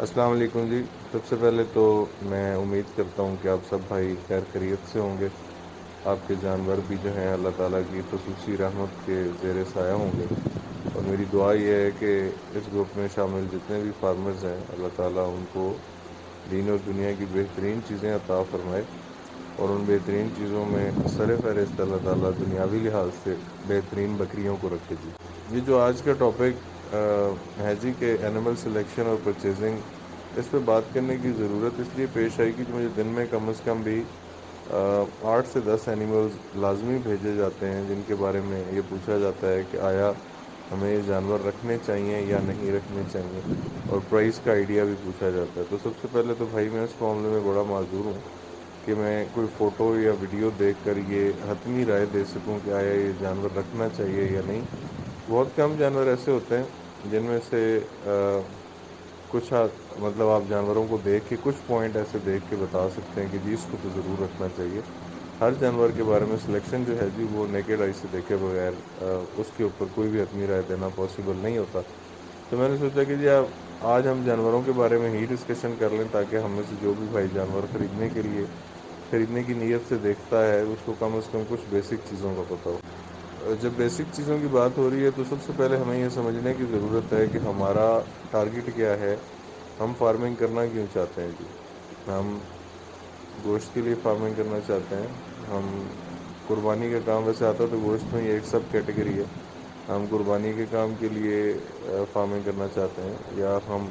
السلام علیکم جی. سب سے پہلے تو میں امید کرتا ہوں کہ آپ سب بھائی خیر خیریت سے ہوں گے. آپ کے جانور بھی جو ہیں اللہ تعالیٰ کی خصوصی رحمت کے زیر سایہ ہوں گے. اور میری دعا یہ ہے کہ اس گروپ میں شامل جتنے بھی فارمرز ہیں اللہ تعالیٰ ان کو دین اور دنیا کی بہترین چیزیں عطا فرمائے. اور ان بہترین چیزوں میں سر فہرست اللہ تعالیٰ دنیاوی لحاظ سے بہترین بکریوں کو رکھے جی. یہ جو آج کا ٹاپک ہے جی کہ اینیمل سلیکشن اور پرچیزنگ، اس پہ بات کرنے کی ضرورت اس لیے پیش آئی کہ مجھے دن میں کم از کم بھی 8 سے 10 اینیملز لازمی بھیجے جاتے ہیں جن کے بارے میں یہ پوچھا جاتا ہے کہ آیا ہمیں یہ جانور رکھنے چاہیے یا نہیں رکھنے چاہیے، اور پرائز کا آئیڈیا بھی پوچھا جاتا ہے. تو سب سے پہلے تو بھائی میں اس معاملے میں بڑا معذور ہوں کہ میں کوئی فوٹو یا ویڈیو دیکھ کر یہ حتمی رائے دے سکوں کہ آیا یہ جانور رکھنا چاہیے یا نہیں. بہت کم جانور ایسے ہوتے ہیں جن میں سے کچھ مطلب آپ جانوروں کو دیکھ کے کچھ پوائنٹ ایسے دیکھ کے بتا سکتے ہیں کہ جی اس کو تو ضرور رکھنا چاہیے. ہر جانور کے بارے میں سلیکشن جو ہے جی وہ نیکیڈ آئی سے دیکھے بغیر اس کے اوپر کوئی بھی حتمی رائے دینا پاسبل نہیں ہوتا. تو میں نے سوچا کہ جی آج ہم جانوروں کے بارے میں ہی ڈسکشن کر لیں تاکہ ہم میں سے جو بھی بھائی جانور خریدنے کی نیت سے دیکھتا ہے اس کو کم از کم کچھ بیسک چیزوں کا پتہ ہو. جب بیسک چیزوں کی بات ہو رہی ہے تو سب سے پہلے ہمیں یہ سمجھنے کی ضرورت ہے کہ ہمارا ٹارگٹ کیا ہے. ہم فارمنگ کرنا کیوں چاہتے ہیں جی؟ ہم گوشت کے لیے فارمنگ کرنا چاہتے ہیں. ہم قربانی کا کام ویسے آتا ہے تو گوشت میں یہ ایک سب کیٹیگری ہے. ہم قربانی کے کام کے لیے فارمنگ کرنا چاہتے ہیں، یا ہم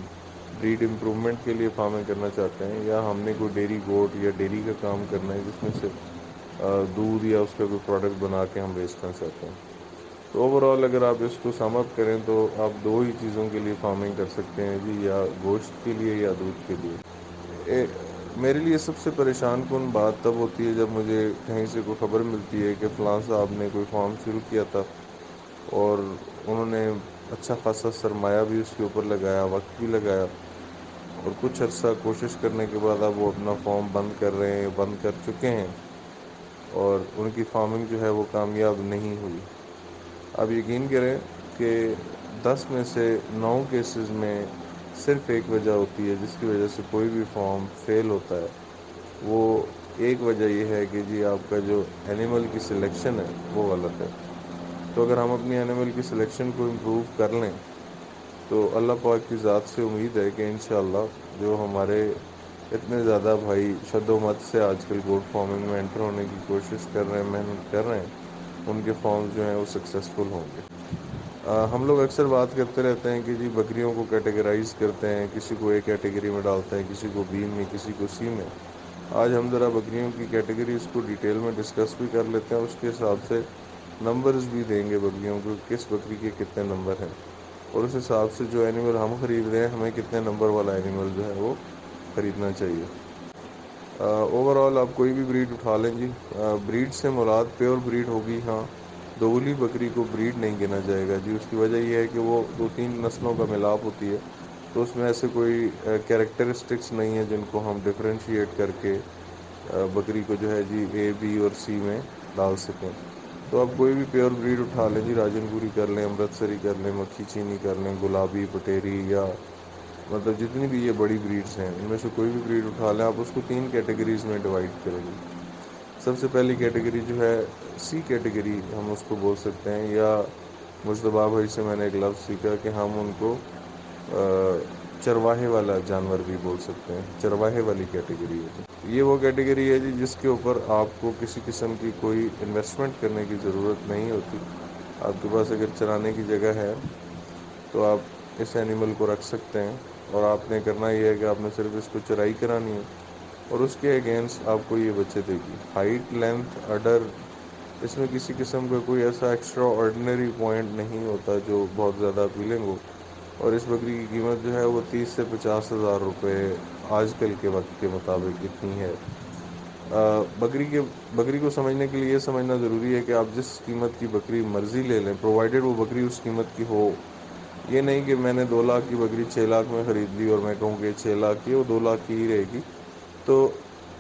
بریڈ امپرومنٹ کے لیے فارمنگ کرنا چاہتے ہیں، یا ہم نے کوئی ڈیری گوٹ یا ڈیری کا کام کرنا ہے جس میں سے دودھ یا اس کا کوئی پروڈکٹ بنا کے ہم بیچنا چاہتے ہیں. تو اوور آل اگر آپ اس کو سم اپ کریں تو آپ دو ہی چیزوں کے لیے فارمنگ کر سکتے ہیں جی، یا گوشت کے لیے یا دودھ کے لیے. میرے لیے سب سے پریشان کن بات تب ہوتی ہے جب مجھے کہیں سے کوئی خبر ملتی ہے کہ فلاں صاحب نے کوئی فارم شروع کیا تھا اور انہوں نے اچھا خاصا سرمایہ بھی اس کے اوپر لگایا، وقت بھی لگایا، اور کچھ عرصہ کوشش کرنے کے بعد اب وہ اپنا فارم بند کر رہے ہیں، بند کر چکے ہیں، اور ان کی فارمنگ جو ہے وہ کامیاب نہیں ہوئی. آپ یقین کریں کہ 10 میں سے 9 کیسز میں صرف ایک وجہ ہوتی ہے جس کی وجہ سے کوئی بھی فارم فیل ہوتا ہے. وہ ایک وجہ یہ ہے کہ جی آپ کا جو اینیمل کی سلیکشن ہے وہ غلط ہے. تو اگر ہم اپنی اینیمل کی سلیکشن کو امپروو کر لیں تو اللہ پاک کی ذات سے امید ہے کہ انشاءاللہ جو ہمارے اتنے زیادہ بھائی شد و مت سے آج کل گوٹ فارمنگ میں انٹر ہونے کی کوشش کر رہے ہیں، محنت کر رہے ہیں، ان کے فارمز جو ہیں وہ سکسیزفل ہوں گے. ہم لوگ اکثر بات کرتے رہتے ہیں کہ جی بکریوں کو کیٹیگرائز کرتے ہیں، کسی کو اے کیٹیگری میں ڈالتے ہیں، کسی کو بی میں، کسی کو سی میں. آج ہم ذرا بکریوں کی کیٹیگریز کو ڈیٹیل میں ڈسکس بھی کر لیتے ہیں، اس کے حساب سے نمبرز بھی دیں گے بکریوں کو، کس بکری کے کتنے نمبر ہیں، اور اس حساب سے جو اینیمل ہم خرید رہے ہیں ہمیں کتنے نمبر والا اینیمل جو ہے وہ خریدنا چاہیے. اوور آل آپ کوئی بھی بریڈ اٹھا لیں جی، بریڈ سے مراد پیور بریڈ ہوگی. ہاں، دوگلی بکری کو بریڈ نہیں گنا جائے گا جی. اس کی وجہ یہ ہے کہ وہ 2-3 نسلوں کا ملاپ ہوتی ہے، تو اس میں ایسے کوئی کیریکٹرسٹکس نہیں ہیں جن کو ہم ڈفرینشیٹ کر کے بکری کو جو ہے جی اے بی اور سی میں ڈال سکیں. تو آپ کوئی بھی پیور بریڈ اٹھا لیں جی، راجن پوری کر لیں، امرتسری کر لیں، مکھی چینی کر لیں، گلابی، پٹیری، یا مطلب جتنی بھی یہ بڑی بریڈس ہیں ان میں سے کوئی بھی بریڈ اٹھا لیں، آپ اس کو 3 کیٹیگریز میں ڈیوائڈ کریں گے. سب سے پہلی کیٹیگری جو ہے سی کیٹیگری ہم اس کو بول سکتے ہیں، یا مشتبہ بھائی سے میں نے ایک لفظ سیکھا کہ ہم ان کو چرواہے والا جانور بھی بول سکتے ہیں. چرواہے والی کیٹیگری ہے جی، یہ وہ کیٹیگری ہے جی جس کے اوپر آپ کو کسی قسم کی کوئی انویسٹمنٹ کرنے کی ضرورت نہیں ہوتی. آپ کے پاس اگر چرانے کی جگہ ہے تو آپ اس اینیمل کو رکھ سکتے ہیں، اور آپ نے کرنا یہ ہے کہ آپ نے صرف اس کو چرائی کرانی ہے اور اس کے اگینسٹ آپ کو یہ بچے دے گی. ہائٹ، لینتھ، اڈر، اس میں کسی قسم کا کوئی ایسا ایکسٹرا آرڈنری پوائنٹ نہیں ہوتا جو بہت زیادہ اپیلنگ ہو. اور اس بکری کی قیمت جو ہے وہ 30 سے 50 ہزار روپے آج کل کے وقت کے مطابق اتنی ہے. بکری کو سمجھنے کے لیے یہ سمجھنا ضروری ہے کہ آپ جس قیمت کی بکری مرضی لے لیں، پرووائڈیڈ وہ بکری اس قیمت کی ہو. یہ نہیں کہ میں نے 2 لاکھ کی بکری 6 لاکھ میں خرید لی اور میں کہوں کہ 6 لاکھ کی، وہ 2 لاکھ کی ہی رہے گی. تو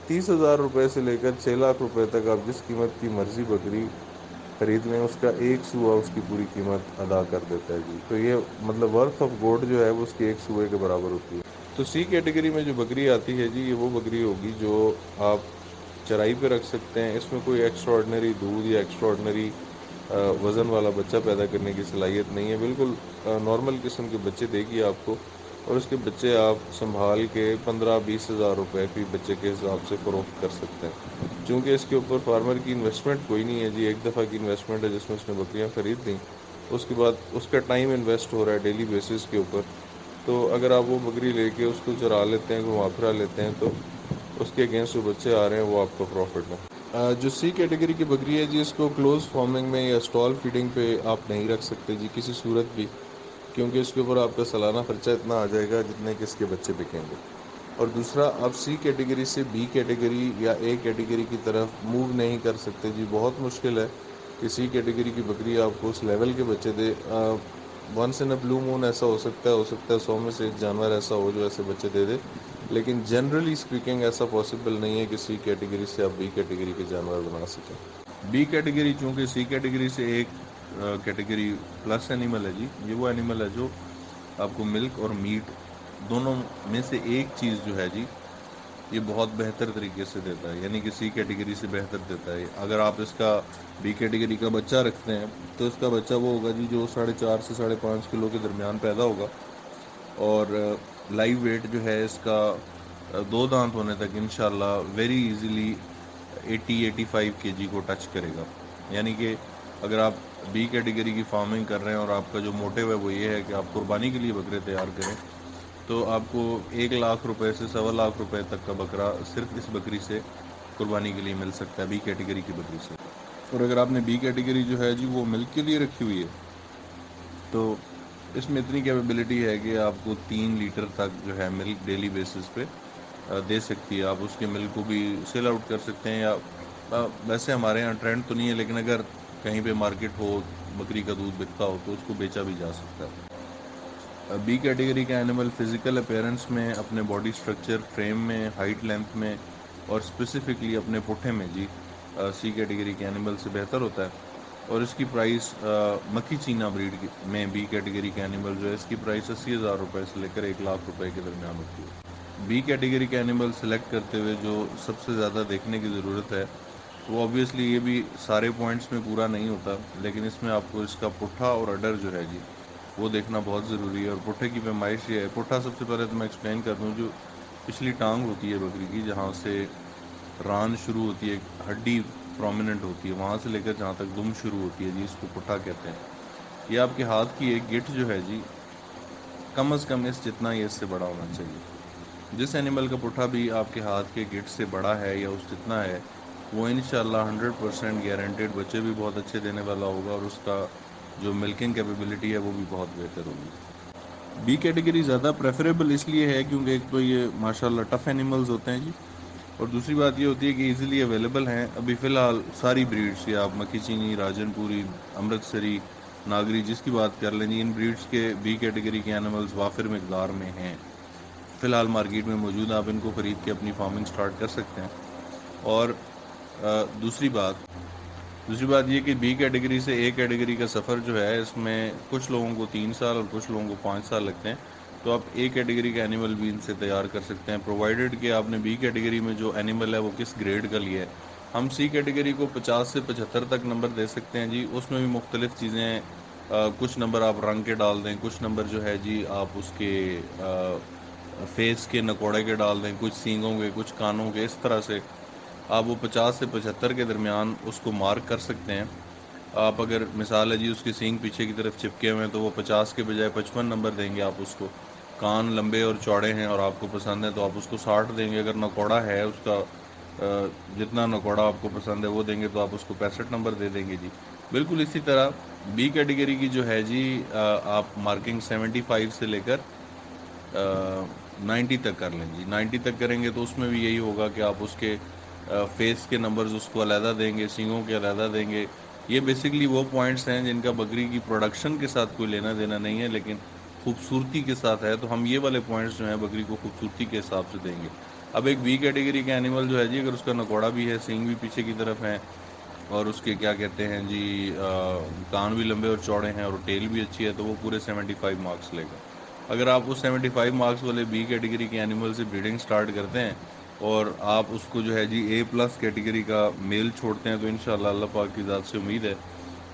30 ہزار روپے سے لے کر 6 لاکھ روپے تک آپ جس قیمت کی مرضی بکری خرید لیں اس کا ایک سوا اس کی پوری قیمت ادا کر دیتا ہے جی. تو یہ مطلب ورتھ آف گوڈ جو ہے وہ اس کے ایک سوے کے برابر ہوتی ہے. تو سی کیٹیگری میں جو بکری آتی ہے جی، یہ وہ بکری ہوگی جو آپ چرائی پہ رکھ سکتے ہیں. اس میں کوئی ایکسٹرا آرڈنری دودھ یا ایکسٹرا آرڈنری وزن والا بچہ پیدا کرنے کی صلاحیت نہیں ہے. بالکل نارمل قسم کے بچے دے گی آپ کو، اور اس کے بچے آپ سنبھال کے 15-20 ہزار روپے فی بچے کے حساب سے فروخت کر سکتے ہیں. چونکہ اس کے اوپر فارمر کی انویسٹمنٹ کوئی نہیں ہے جی، ایک دفعہ کی انویسٹمنٹ ہے جس میں اس نے بکریاں خرید لیں. اس کے بعد اس کا ٹائم انویسٹ ہو رہا ہے ڈیلی بیسس کے اوپر. تو اگر آپ وہ بکری لے کے اس کو چرا لیتے ہیں، گھما پھرا لیتے ہیں، تو اس کے اگینسٹ جو بچے آ رہے ہیں وہ آپ کا پروفٹ ہے. جو سی کیٹیگری کی بکری ہے جی، اس کو کلوز فارمنگ میں یا اسٹال فیڈنگ پہ آپ نہیں رکھ سکتے جی کسی صورت بھی، کیونکہ اس کے اوپر آپ کا سالانہ خرچہ اتنا آ جائے گا جتنے کہ اس کے بچے بکیں گے. اور دوسرا، آپ سی کیٹیگری سے بی کیٹیگری یا اے کیٹیگری کی طرف موو نہیں کر سکتے جی. بہت مشکل ہے کہ سی کیٹیگری کی بکری آپ کو اس لیول کے بچے دے. ونس ان اے بلو مون ایسا ہو سکتا ہے 100 میں سے ایک جانور ایسا ہو جو ایسے بچے دے دے، لیکن جنرلی اسپیکنگ ایسا پاسبل نہیں ہے کہ سی کیٹیگری سے آپ بی کیٹیگری کے جانور بنا سکیں. بی کیٹیگری چونکہ سی کیٹیگری سے ایک کیٹیگری پلس اینیمل ہے جی، یہ وہ اینیمل ہے جو آپ کو ملک اور میٹ دونوں میں سے ایک چیز جو ہے جی، یہ بہت بہتر طریقے سے دیتا ہے، یعنی کہ سی کیٹیگری سے بہتر دیتا ہے. اگر آپ اس کا بی کیٹیگری کا بچہ رکھتے ہیں تو اس کا بچہ وہ ہوگا جی جو 4.5 سے 5.5 کلو کے درمیان پیدا ہوگا، اور لائیو ویٹ جو ہے اس کا 2 دانت ہونے تک انشاءاللہ ویری ایزیلی 80-85 کے جی کو ٹچ کرے گا. یعنی کہ اگر آپ بی کیٹیگری کی فارمنگ کر رہے ہیں اور آپ کا جو موٹیو ہے وہ یہ ہے کہ آپ قربانی کے لیے بکرے تیار کریں، تو آپ کو 1 لاکھ روپے سے 1.25 روپے تک کا بکرا صرف اس بکری سے قربانی کے لیے مل سکتا ہے، بی کیٹیگری کی بکری سے. اور اگر آپ نے بی کیٹیگری جو ہے جی وہ ملک کے لیے رکھی ہوئی ہے، تو اس میں اتنی کیپیبلٹی ہے کہ آپ کو 3 لیٹر تک جو ہے ملک ڈیلی بیسس پہ دے سکتی ہے. آپ اس کے ملک کو بھی سیل آؤٹ کر سکتے ہیں، یا ویسے ہمارے یہاں ٹرینڈ تو نہیں ہے، لیکن اگر کہیں پہ مارکیٹ ہو بکری کا دودھ بکتا ہو تو اس کو بیچا بھی جا سکتا ہے. بی کیٹیگری کا اینیمل فزیکل اپیرنس میں، اپنے باڈی سٹرکچر، فریم میں، ہائٹ لینتھ میں، اور اسپیسیفکلی اپنے پٹھے میں جی سی کیٹیگری کے اینیمل سے بہتر ہوتا ہے. اور اس کی پرائس مکھی چینا بریڈ میں بی کیٹیگری کے اینیمل جو ہے اس کی پرائس 80,000 روپے سے لے کر 1 لاکھ روپے کے درمیان ہوتی ہے. بی کیٹیگری کے اینیمل سلیکٹ کرتے ہوئے جو سب سے زیادہ دیکھنے کی ضرورت ہے وہ آبویسلی یہ بھی سارے پوائنٹس میں پورا نہیں ہوتا، لیکن اس میں آپ کو اس کا پٹھا اور اڈر جو ہے جی وہ دیکھنا بہت ضروری ہے. اور پٹھے کی پیمائش یہ ہے، پٹھا سب سے پہلے تو میں ایکسپلین کر دوں، جو پچھلی ٹانگ ہوتی ہے بکری کی، جہاں سے ران شروع ہوتی ہے، ہڈی پرومیننٹ ہوتی ہے، وہاں سے لے کر جہاں تک دم شروع ہوتی ہے جی اس کو پٹھا کہتے ہیں. یہ آپ کے ہاتھ کی ایک گٹھ جو ہے جی کم از کم اس جتنا ہی اس سے بڑا ہونا چاہیے. جس اینیمل کا پٹھا بھی آپ کے ہاتھ کے گٹھ سے بڑا ہے یا اس جتنا ہے، وہ انشاءاللہ 100% گارنٹیڈ بچے بھی بہت اچھے دینے والا ہوگا، اور اس کا جو ملکنگ کیپیبلٹی ہے وہ بھی بہت بہتر ہوگی. بی کیٹیگری زیادہ پریفریبل اس لیے ہے کیونکہ ایک تو یہ ماشاءاللہ ٹف اینیملز ہوتے ہیں جی، اور دوسری بات یہ ہوتی ہے کہ ایزیلی اویلیبل ہیں. ابھی فی الحال ساری بریڈس، یا آپ مکھی چینی، راجن پوری، امرتسری، ناگری جس کی بات کر لیں جی، ان بریڈس کے بی کیٹیگری کے اینیملز وافر مقدار میں ہیں فی الحال مارکیٹ میں موجود. آپ ان کو خرید کے اپنی فارمنگ سٹارٹ کر سکتے ہیں. اور دوسری بات یہ کہ بی کیٹیگری سے اے کیٹیگری کا سفر جو ہے اس میں کچھ لوگوں کو 3 سال اور کچھ لوگوں کو 5 سال لگتے ہیں. تو آپ اے کیٹیگری کا اینیمل بھی ان سے تیار کر سکتے ہیں، پرووائڈیڈ کہ آپ نے بی کیٹیگری میں جو اینیمل ہے وہ کس گریڈ کا لیا ہے. ہم سی کیٹیگری کو 50 سے 75 تک نمبر دے سکتے ہیں جی. اس میں بھی مختلف چیزیں، کچھ نمبر آپ رنگ کے ڈال دیں، کچھ نمبر جو ہے جی آپ اس کے فیس کے نکوڑے کے ڈال دیں، کچھ سینگوں کے، کچھ کانوں کے، اس طرح سے آپ وہ 50 سے 75 کے درمیان اس کو مارک کر سکتے ہیں. آپ اگر مثال ہے جی اس کے سینگ پیچھے کی طرف چپکے ہوئے ہیں تو وہ 50 کے بجائے 55 نمبر دیں گے آپ اس کو. کان لمبے اور چوڑے ہیں اور آپ کو پسند ہے تو آپ اس کو 60 دیں گے. اگر نکوڑا ہے اس کا جتنا نکوڑا آپ کو پسند ہے وہ دیں گے تو آپ اس کو 65 نمبر دے دیں گے جی. بالکل اسی طرح بی کیٹیگری کی جو ہے جی آپ مارکنگ 75 سے لے کر 90 تک کر لیں جی. 90 تک کریں گے تو اس میں بھی یہی ہوگا کہ آپ اس کے فیس کے نمبرز اس کو علیحدہ دیں گے، سینگوں کے علیحدہ دیں گے. یہ بیسیکلی وہ پوائنٹس ہیں جن کا بکری کی پروڈکشن کے ساتھ کوئی لینا دینا نہیں ہے، لیکن خوبصورتی کے ساتھ ہے. تو ہم یہ والے پوائنٹس جو ہیں بکری کو خوبصورتی کے حساب سے دیں گے. اب ایک بی کیٹیگری کا اینیمل جو ہے جی اگر اس کا نکوڑا بھی ہے، سینگ بھی پیچھے کی طرف ہیں، اور اس کے کیا کہتے ہیں جی کان بھی لمبے اور چوڑے ہیں، اور ٹیل بھی اچھی ہے، تو وہ پورے 75 مارکس لے گا. اگر آپ اس 75 مارکس والے بی کیٹیگری کے اینیمل سے بریڈنگ سٹارٹ کرتے ہیں اور آپ اس کو جو ہے جی اے پلس کیٹیگری کا میل چھوڑتے ہیں، تو انشاءاللہ اللہ پاک کی ذات سے امید ہے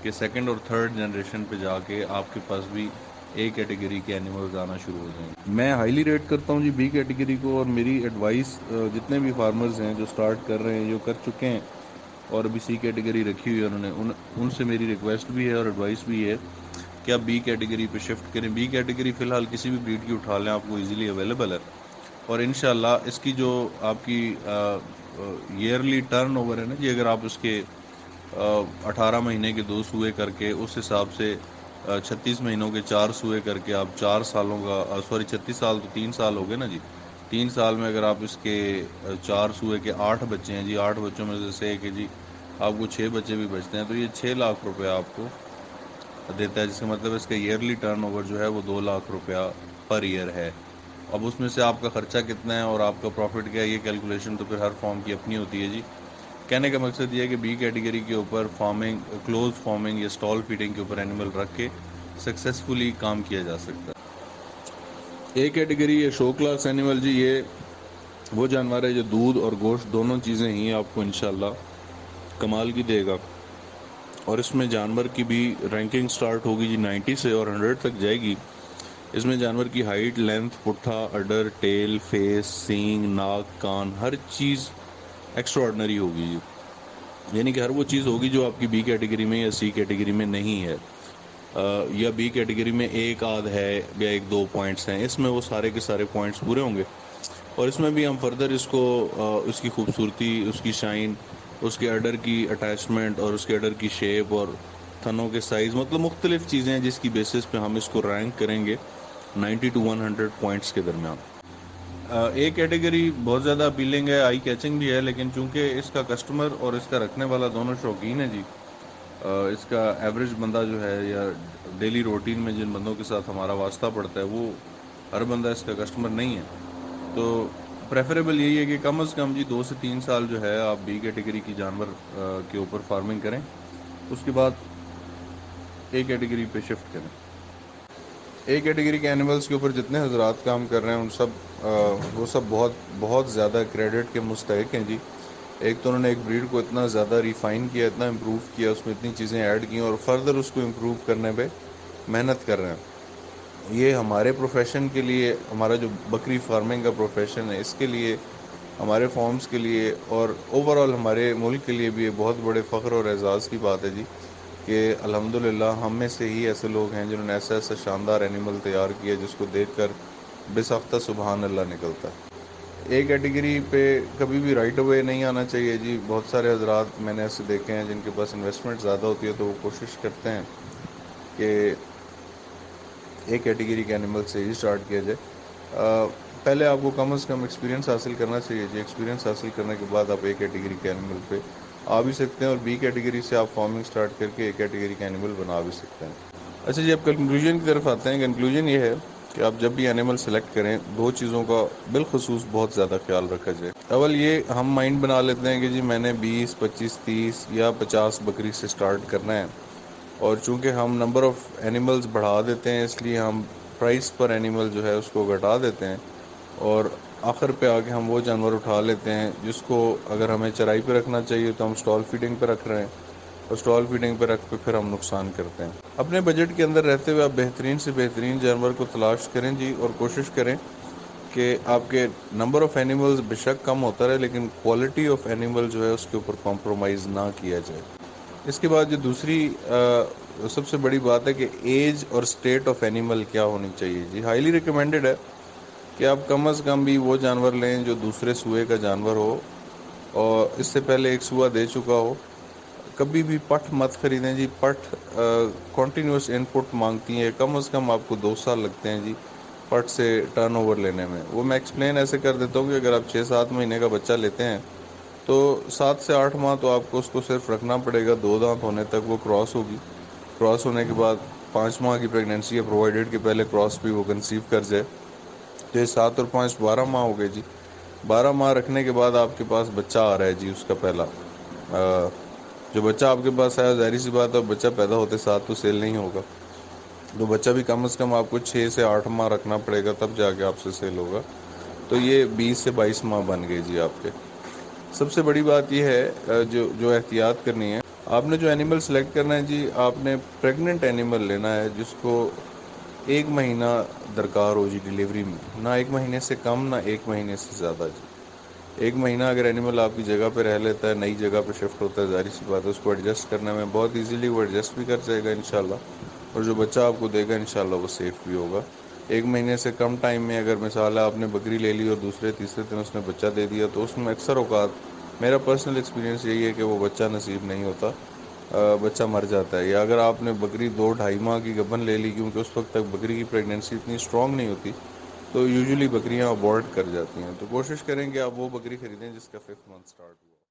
کہ سیکنڈ اور تھرڈ جنریشن پہ جا کے آپ کے پاس بھی اے کیٹیگری کے اینیملز آنا شروع ہو جائیں گے۔ میں ہائیلی ریٹ کرتا ہوں جی بی کیٹیگری کو، اور میری ایڈوائس جتنے بھی فارمرز ہیں جو سٹارٹ کر رہے ہیں، جو کر چکے ہیں اور ابھی سی کیٹیگری رکھی ہوئی ہے انہوں نے، ان سے میری ریکویسٹ بھی ہے اور ایڈوائس بھی ہے کہ آپ بی کیٹیگری پہ شفٹ کریں۔ بی کیٹیگری فی الحال کسی بھی بریڈ کی اٹھا لیں، آپ کو ایزیلی اویلیبل ہے، اور انشاءاللہ اس کی جو آپ کی ایئرلی ٹرن اوور ہے نا جی، اگر آپ اس کے 18 مہینے کے 2 سوئے کر کے اس حساب سے 36 مہینوں کے 4 سوئے کر کے آپ 4 سالوں کا 36 سال تو 3 سال ہو گئے نا جی، 3 سال میں اگر آپ اس کے 4 سوئے کے 8 بچے ہیں جی، 8 بچوں میں سے کہ جی آپ کو 6 بچے بھی بچتے ہیں، تو یہ 6 لاکھ روپے آپ کو دیتا ہے، جس کا مطلب اس کا ایئرلی ٹرن اوور جو ہے وہ 2 لاکھ روپیہ پر ایئر ہے۔ اب اس میں سے آپ کا خرچہ کتنا ہے اور آپ کا پروفٹ کیا ہے، یہ کیلکولیشن تو پھر ہر فارم کی اپنی ہوتی ہے جی۔ کہنے کا مقصد یہ ہے کہ بی کیٹیگری کے اوپر فارمنگ، کلوز فارمنگ یا سٹال فیڈنگ کے اوپر اینیمل رکھ کے سکسیسفلی کام کیا جا سکتا ہے۔ اے کیٹیگری یا شو کلاس اینیمل جی، یہ وہ جانور ہے جو دودھ اور گوشت دونوں چیزیں ہی آپ کو انشاءاللہ کمال کی دے گا، اور اس میں جانور کی بھی رینکنگ سٹارٹ ہوگی جی 90 سے اور 100 تک جائے گی۔ اس میں جانور کی ہائٹ، لینتھ، پٹھا، اڈر، ٹیل، فیس، سینگ، ناک، کان، ہر چیز ایکسٹرا آرڈنری ہوگی جی، یعنی کہ ہر وہ چیز ہوگی جو آپ کی بی کیٹیگری میں یا سی کیٹیگری میں نہیں ہے، یا بی کیٹیگری میں ایک آدھ ہے یا ایک دو پوائنٹس ہیں، اس میں وہ سارے کے سارے پوائنٹس پورے ہوں گے، اور اس میں بھی ہم فردر اس کو اس کی خوبصورتی، اس کی شائن، اس کے اڈر کی اٹیچمنٹ اور اس کے اڈر کی شیپ اور تھنوں کے سائز، مطلب مختلف چیزیں ہیں جس کی بیسس پہ ہم اس کو رینک کریں گے 90 to 100 پوائنٹس کے درمیان۔ اے کیٹیگری بہت زیادہ اپیلنگ ہے، آئی کیچنگ بھی ہے، لیکن چونکہ اس کا کسٹمر اور اس کا رکھنے والا دونوں شوقین ہیں جی، اس کا ایوریج بندہ جو ہے یا ڈیلی روٹین میں جن بندوں کے ساتھ ہمارا واسطہ پڑتا ہے، وہ ہر بندہ اس کا کسٹمر نہیں ہے، تو پریفریبل یہی ہے کہ کم از کم جی 2 سے 3 سال جو ہے آپ بی کیٹیگری کی جانور کے اوپر فارمنگ کریں، اس کے بعد اے کیٹیگری پہ شفٹ کریں۔ اے کیٹیگری کے اینیملز کے اوپر جتنے حضرات کام کر رہے ہیں وہ سب بہت بہت زیادہ کریڈٹ کے مستحق ہیں جی۔ ایک تو انہوں نے ایک بریڈ کو اتنا زیادہ ریفائن کیا، اتنا امپروو کیا، اس میں اتنی چیزیں ایڈ کی اور فردر اس کو امپروو کرنے پہ محنت کر رہے ہیں۔ یہ ہمارے پروفیشن کے لیے، ہمارا جو بکری فارمنگ کا پروفیشن ہے، اس کے لیے، ہمارے فارمز کے لیے اور اوور آل ہمارے ملک کے لیے بھی یہ بہت بڑے فخر اور اعزاز کی بات ہے جی کہ الحمدللہ ہم میں سے ہی ایسے لوگ ہیں جنہوں نے ایسا ایسا شاندار اینیمل تیار کیا جس کو دیکھ کر بے ساختہ سبحان اللہ نکلتا ہے۔ اے کیٹیگری پہ کبھی بھی رائٹ اوے نہیں آنا چاہیے جی۔ بہت سارے حضرات میں نے ایسے دیکھے ہیں جن کے پاس انویسٹمنٹ زیادہ ہوتی ہے، تو وہ کوشش کرتے ہیں کہ اے کیٹیگری کے اینیمل سے ہی سٹارٹ کیا جائے۔ پہلے آپ کو کم از کم ایکسپیرینس حاصل کرنا چاہیے جی۔ ایکسپیرینس حاصل کرنے کے بعد آپ اے کیٹیگری کے اینیمل پہ آ بھی سکتے ہیں، اور بی کیٹیگری سے آپ فارمنگ سٹارٹ کر کے اے کیٹیگری کے اینیمل بنا بھی سکتے ہیں۔ اچھا جی، اب کنکلوژن کی طرف آتے ہیں۔ کنکلوژن یہ ہے کہ آپ جب بھی اینیمل سلیکٹ کریں، 2 چیزوں کا بالخصوص بہت زیادہ خیال رکھا جائے۔ اول یہ ہم مائنڈ بنا لیتے ہیں کہ جی میں نے 20، 25، 30 یا 50 بکری سے سٹارٹ کرنا ہے، اور چونکہ ہم نمبر آف اینیملز بڑھا دیتے ہیں، اس لیے ہم پرائس پر اینیمل جو ہے اس کو گھٹا دیتے ہیں، اور آخر پہ آ کے ہم وہ جانور اٹھا لیتے ہیں جس کو اگر ہمیں چرائی پہ رکھنا چاہیے تو ہم سٹال فیڈنگ پہ رکھ رہے ہیں، اور سٹال فیڈنگ پہ رکھ کے پھر ہم نقصان کرتے ہیں۔ اپنے بجٹ کے اندر رہتے ہوئے آپ بہترین سے بہترین جانور کو تلاش کریں جی، اور کوشش کریں کہ آپ کے نمبر آف اینیملز بے شک کم ہوتا رہے، لیکن کوالٹی آف اینیمل جو ہے اس کے اوپر کمپرومائز نہ کیا جائے۔ اس کے بعد جو دوسری سب سے بڑی بات ہے کہ ایج اور سٹیٹ آف اینیمل کیا ہونی چاہیے جی۔ ہائیلی ریکمینڈڈ ہے کہ آپ کم از کم بھی وہ جانور لیں جو دوسرے سوئے کا جانور ہو اور اس سے پہلے ایک سوا دے چکا ہو۔ کبھی بھی پٹھ مت خریدیں جی، پٹھ کنٹینیوس ان پٹ مانگتی ہیں، کم از کم آپ کو 2 سال لگتے ہیں جی پٹ سے ٹرن اوور لینے میں۔ وہ میں ایکسپلین ایسے کر دیتا ہوں کہ اگر آپ 6-7 مہینے کا بچہ لیتے ہیں تو 7 سے 8 ماہ تو آپ کو اس کو صرف رکھنا پڑے گا، 2 دانت ہونے تک وہ کراس ہوگی، کراس ہونے کے بعد 5 ماہ کی پریگنینسی ہے، پرووائڈیڈ کہ پہلے کراس بھی وہ کنسیو کر جائے، تو یہ 7 اور 5 12 ماہ ہو گئے جی۔ 12 ماہ رکھنے کے بعد آپ کے پاس بچہ آ رہا ہے جی، اس کا پہلا جو بچہ آپ کے پاس آیا، ظاہری سی بات ہے بچہ پیدا ہوتے ساتھ تو سیل نہیں ہوگا، تو بچہ بھی کم از کم آپ کو 6 سے 8 ماہ رکھنا پڑے گا، تب جا کے آپ سے سیل ہوگا. تو یہ 20 سے 22 ماہ بن گئے جی آپ کے. سب سے بڑی بات یہ ہے جو احتیاط کرنی ہے، آپ نے جو اینیمل سلیکٹ کرنا ہے جی، آپ نے پریگننٹ اینیمل لینا ہے جس کو 1 مہینہ درکار ہو جی ڈیلیوری میں، نہ 1 مہینے سے کم نہ 1 مہینے سے زیادہ جی. 1 مہینہ اگر اینیمل آپ کی جگہ پہ رہ لیتا ہے، نئی جگہ پہ شفٹ ہوتا ہے، ظاہر سی بات ہے اس کو ایڈجسٹ کرنے میں بہت ایزیلی وہ ایڈجسٹ بھی کر جائے گا انشاءاللہ، اور جو بچہ آپ کو دے گا انشاءاللہ وہ سیف بھی ہوگا. 1 مہینے سے کم ٹائم میں اگر مثال ہے آپ نے بکری لے لی اور دوسرے تیسرے دن اس نے بچہ دے دیا، تو اس میں اکثر اوقات میرا پرسنل ایکسپیرینس یہی ہے کہ وہ بچہ نصیب نہیں ہوتا، بچہ مر جاتا ہے. یا اگر آپ نے بکری 2-2.5 ماہ کی گبن لے لی، کیونکہ اس وقت تک بکری کی پریگنینسی اتنی اسٹرانگ نہیں ہوتی، تو یوزلی بکریاں ابورٹ کر جاتی ہیں. تو کوشش کریں کہ آپ وہ بکری خریدیں جس کا 5th منتھ سٹارٹ ہو.